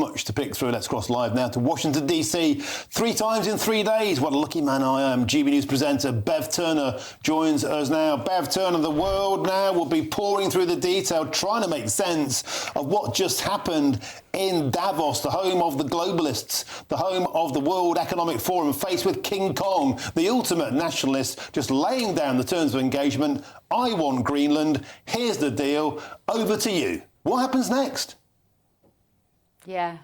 much to pick through. Let's cross live now to Washington, D.C. 3 times in 3 days. What a lucky man I am. GB News presenter Bev Turner joins us now. Bev Turner, the world now will be pouring through the detail, trying to make sense of what just happened in Davos, the home of the globalists, the home of the World Economic Forum, faced with King Kong, the ultimate nationalist, just laying down the terms of engagement. I want Greenland. Here's the deal. Over to you. What happens next? Yeah.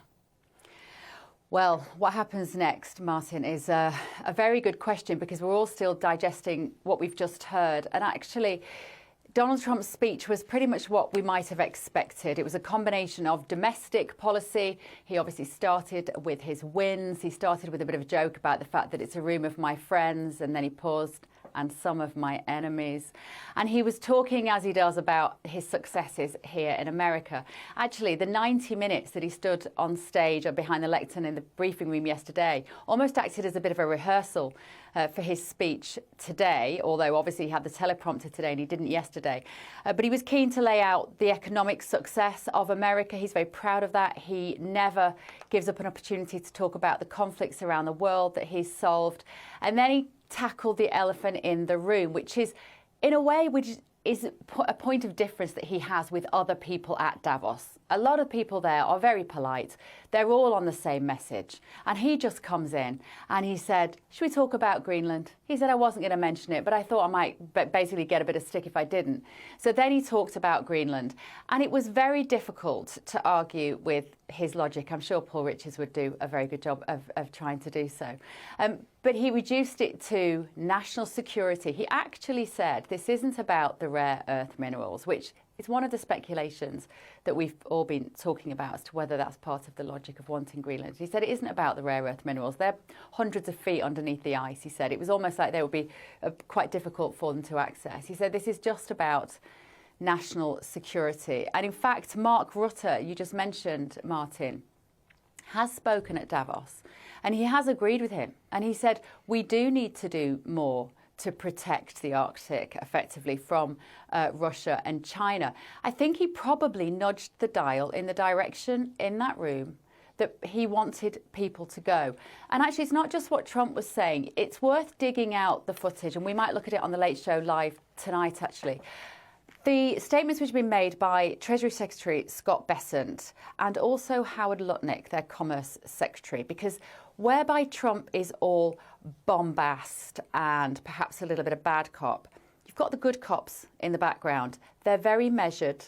Well, what happens next, Martin, is a very good question, because we're all still digesting what we've just heard. And actually, Donald Trump's speech was pretty much what we might have expected. It was a combination of domestic policy. He obviously started with his wins. He started with a bit of a joke about the fact that it's a room of my friends, and then he paused, and some of my enemies. And he was talking, as he does, about his successes here in America. Actually, the 90 minutes that he stood on stage or behind the lectern in the briefing room yesterday almost acted as a bit of a rehearsal for his speech today, although obviously he had the teleprompter today and he didn't yesterday. But he was keen to lay out the economic success of America. He's very proud of that. He never gives up an opportunity to talk about the conflicts around the world that he's solved. And then he tackled the elephant in the room, which is, in a way, which is a point of difference that he has with other people at Davos. A lot of people there are very polite. They're all on the same message. And he just comes in and he said, should we talk about Greenland? He said, I wasn't going to mention it, but I thought I might basically get a bit of stick if I didn't. So then he talked about Greenland. And it was very difficult to argue with his logic. I'm sure Paul Richards would do a very good job of trying to do so. But he reduced it to national security. He actually said this isn't about the rare earth minerals, which is one of the speculations that we've all been talking about as to whether that's part of the logic of wanting Greenland. He said it isn't about the rare earth minerals. They're hundreds of feet underneath the ice, he said. It was almost like they would be quite difficult for them to access. He said this is just about national security. And in fact, Mark Rutte, you just mentioned, Martin, has spoken at Davos, and he has agreed with him. And he said, we do need to do more to protect the Arctic effectively from Russia and China. I think he probably nudged the dial in the direction in that room that he wanted people to go. And actually, it's not just what Trump was saying. It's worth digging out the footage, and we might look at it on the Late Show live tonight, actually. The statements which have been made by Treasury Secretary Scott Bessent and also Howard Lutnick, their Commerce Secretary, because whereby Trump is all bombast and perhaps a little bit of bad cop, you've got the good cops in the background. They're very measured,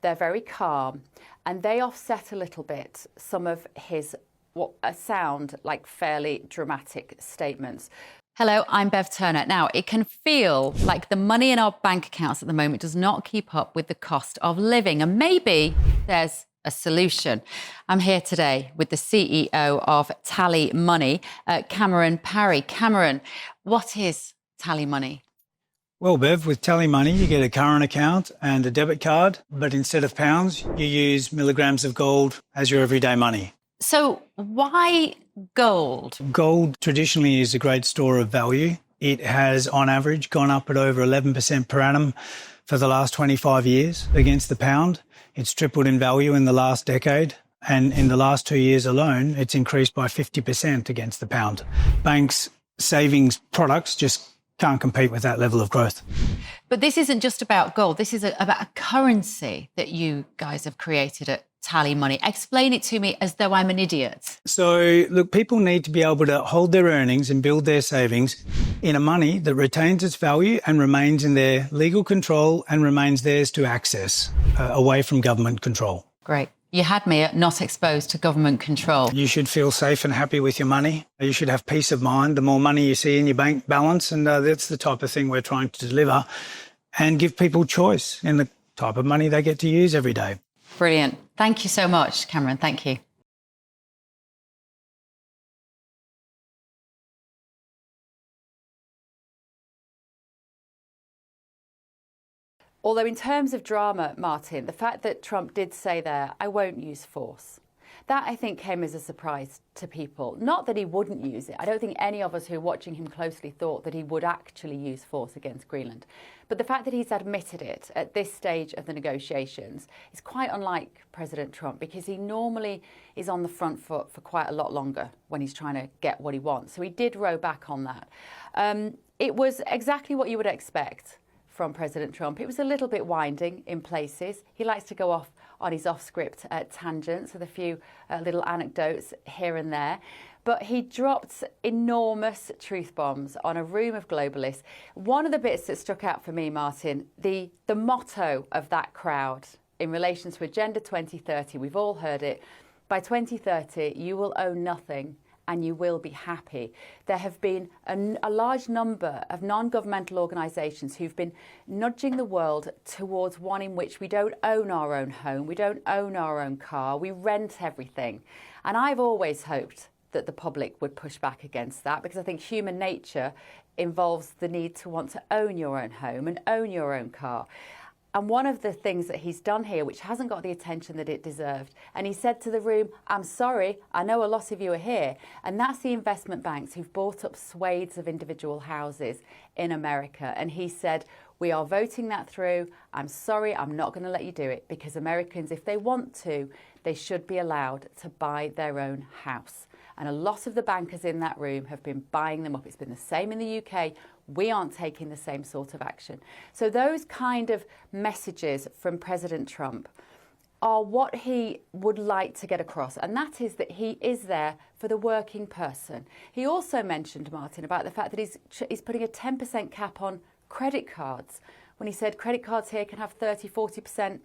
they're very calm, and they offset a little bit some of his what sound like fairly dramatic statements. Hello, I'm Bev Turner. Now, it can feel like the money in our bank accounts at the moment does not keep up with the cost of living, and maybe there's a solution. I'm here today with the CEO of TallyMoney, Cameron Parry. Cameron, what is TallyMoney? Well, Bev, with TallyMoney, you get a current account and a debit card, but instead of pounds, you use milligrams of gold as your everyday money. So why gold? Gold traditionally is a great store of value. It has, on average, gone up at over 11% per annum for the last 25 years against the pound. It's tripled in value in the last decade. And in the last 2 years alone, it's increased by 50% against the pound. Banks' savings products just can't compete with that level of growth. But this isn't just about gold. This is about a currency that you guys have created at TallyMoney. Explain it to me as though I'm an idiot. So, look, people need to be able to hold their earnings and build their savings in a money that retains its value and remains in their legal control and remains theirs to access, away from government control. Great. You had me at not exposed to government control. You should feel safe and happy with your money. You should have peace of mind the more money you see in your bank balance, and that's the type of thing we're trying to deliver and give people choice in the type of money they get to use every day. Brilliant. Thank you so much, Cameron. Thank you. Although in terms of drama, Martin, the fact that Trump did say there, I won't use force, That, I think, came as a surprise to people. Not that he wouldn't use it. I don't think any of us who are watching him closely thought that he would actually use force against Greenland. But the fact that he's admitted it at this stage of the negotiations is quite unlike President Trump, because he normally is on the front foot for quite a lot longer when he's trying to get what he wants. So he did row back on that. It was exactly what you would expect from President Trump. It was a little bit winding in places. He likes to go off on his off-script tangents with a few little anecdotes here and there. But he dropped enormous truth bombs on a room of globalists. One of the bits that struck out for me, Martin, the motto of that crowd in relation to Agenda 2030, we've all heard it. By 2030, you will own nothing and you will be happy. There have been a large number of non-governmental organisations who've been nudging the world towards one in which we don't own our own home, we don't own our own car, we rent everything. And I've always hoped that the public would push back against that, because I think human nature involves the need to want to own your own home and own your own car. And one of the things that he's done here, which hasn't got the attention that it deserved, and he said to the room, I'm sorry, I know a lot of you are here, and that's the investment banks who've bought up swathes of individual houses in America. And he said, we are voting that through. I'm sorry, I'm not going to let you do it, because Americans, if they want to, they should be allowed to buy their own house. And a lot of the bankers in that room have been buying them up. It's been the same in the UK. We aren't taking the same sort of action. So those kind of messages from President Trump are what he would like to get across. And that is that he is there for the working person. He also mentioned, Martin, about the fact that he's putting a 10% cap on credit cards, when he said credit cards here can have 30, 40%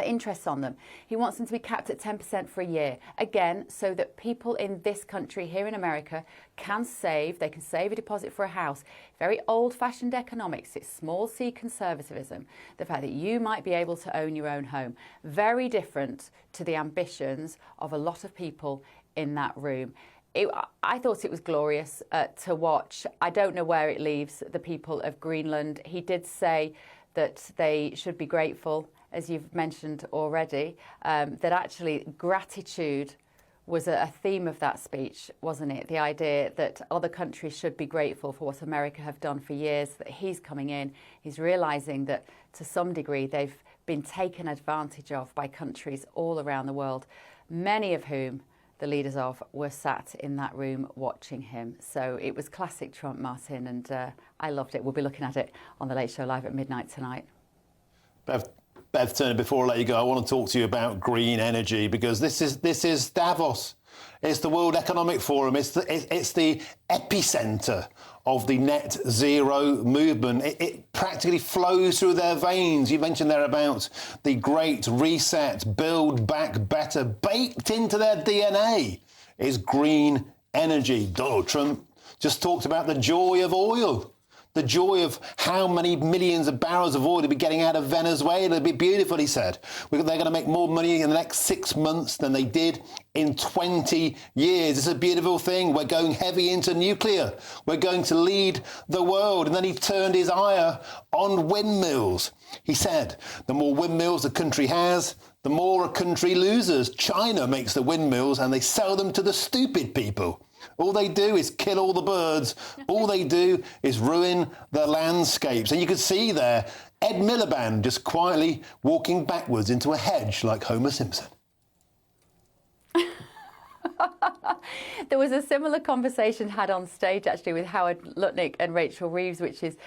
interest on them. He wants them to be capped at 10% for a year. Again, so that people in this country, here in America, can save. They can save a deposit for a house. Very old-fashioned economics. It's small c conservatism. The fact that you might be able to own your own home. Very different to the ambitions of a lot of people in that room. I thought it was glorious to watch. I don't know where it leaves the people of Greenland. He did say that they should be grateful, as you've mentioned already, that actually gratitude was a theme of that speech, wasn't it? The idea that other countries should be grateful for what America have done for years, that he's coming in, he's realising that to some degree they've been taken advantage of by countries all around the world, many of whom the leaders of were sat in that room watching him. So it was classic Trump, Martin, and I loved it. We'll be looking at it on The Late Show Live at midnight tonight. Bev Turner, before I let you go, I want to talk to you about green energy, because this is Davos. It's the World Economic Forum. It's the epicentre of the net zero movement. It practically flows through their veins. You mentioned there about the Great Reset, Build Back Better. Baked into their DNA is green energy. Donald Trump just talked about the joy of oil. The joy of how many millions of barrels of oil to be getting out of Venezuela. It'll be beautiful, he said. They're going to make more money in the next 6 months than they did in 20 years. It's a beautiful thing. We're going heavy into nuclear. We're going to lead the world. And then he turned his ire on windmills. He said, the more windmills a country has, the more a country loses. China makes the windmills and they sell them to the stupid people. All they do is kill all the birds. All they do is ruin the landscapes. And you could see there Ed Miliband just quietly walking backwards into a hedge like Homer Simpson. There was a similar conversation had on stage, actually, with Howard Lutnick and Rachel Reeves, which is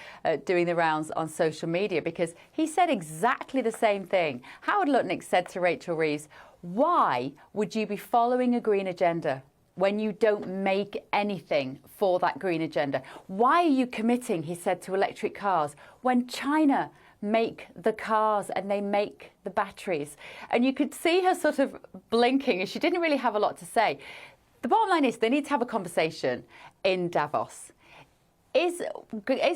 doing the rounds on social media, because he said exactly the same thing. Howard Lutnick said to Rachel Reeves, why would you be following a green agenda when you don't make anything for that green agenda? Why are you committing, he said, to electric cars when China make the cars and they make the batteries? And you could see her sort of blinking, and she didn't really have a lot to say. The bottom line is they need to have a conversation in Davos. Is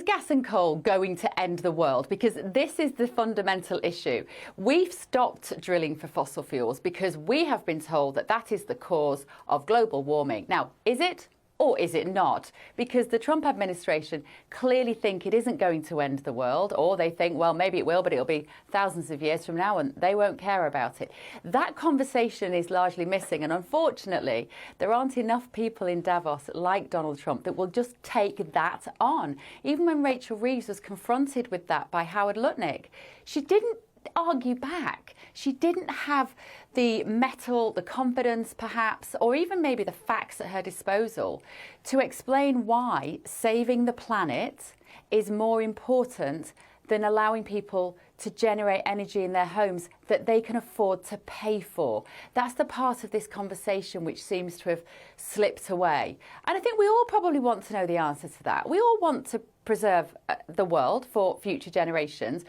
gas and coal going to end the world? Because this is the fundamental issue. We've stopped drilling for fossil fuels because we have been told that that is the cause of global warming. Now, is it? Or is it not? Because the Trump administration clearly think it isn't going to end the world, or they think, well, maybe it will, but it'll be thousands of years from now and they won't care about it. That conversation is largely missing. And unfortunately, there aren't enough people in Davos like Donald Trump that will just take that on. Even when Rachel Reeves was confronted with that by Howard Lutnick, she didn't argue back. She didn't have the mettle, the confidence perhaps, or even maybe the facts at her disposal to explain why saving the planet is more important than allowing people to generate energy in their homes that they can afford to pay for. That's the part of this conversation which seems to have slipped away. And I think we all probably want to know the answer to that. We all want to preserve the world for future generations.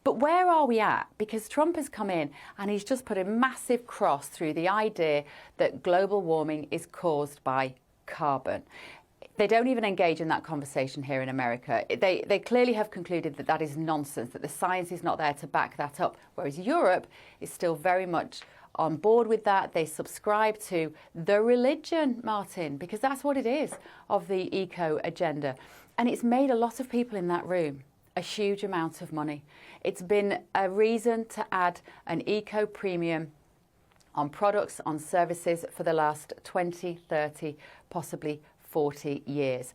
But where are we at? Because Trump has come in and he's just put a massive cross through the idea that global warming is caused by carbon. They don't even engage in that conversation here in America. They clearly have concluded that that is nonsense, that the science is not there to back that up, whereas Europe is still very much on board with that. They subscribe to the religion, Martin, because that's what it is, of the eco agenda. And it's made a lot of people in that room a huge amount of money. It's been a reason to add an eco premium on products, on services for the last 20, 30, possibly 40 years.